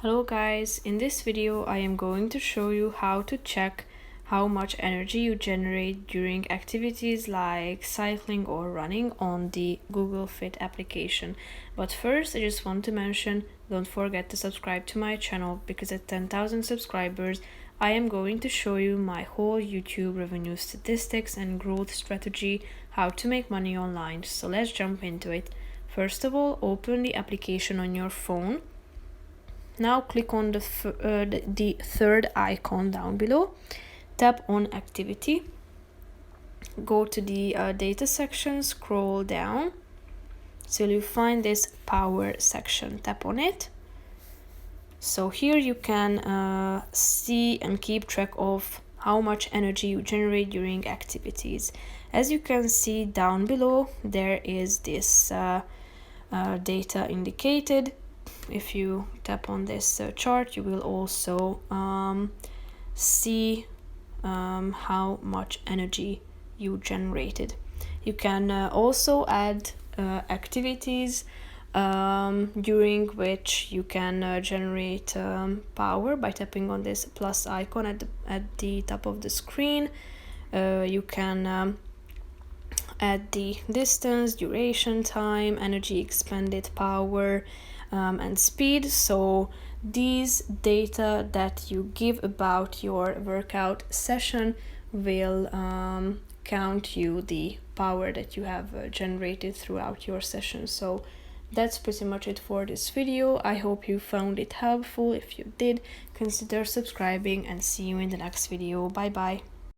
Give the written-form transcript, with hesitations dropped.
Hello guys, in this video I am going to show you how to check how much energy you generate during activities like cycling or running on the Google Fit application. But first I just want to mention, don't forget to subscribe to my channel because at 10,000 subscribers I am going to show you my whole YouTube revenue statistics and growth strategy, how to make money online. So let's jump into it. First of all, open the application on your phone. Now click on the third icon down below, tap on activity, go to the data section, scroll down till you find this power section, tap on it. So here you can see and keep track of how much energy you generate during activities. As you can see down below, there is this data indicated. If you tap on this chart, you will also see how much energy you generated. You can also add activities during which you can generate power by tapping on this plus icon at the top of the screen. You can add the distance, duration, time, energy expended, power, and speed. So these data that you give about your workout session will count you the power that you have generated throughout your session. So that's pretty much it for this video. I hope you found it helpful. If you did, consider subscribing and see you in the next video. Bye bye.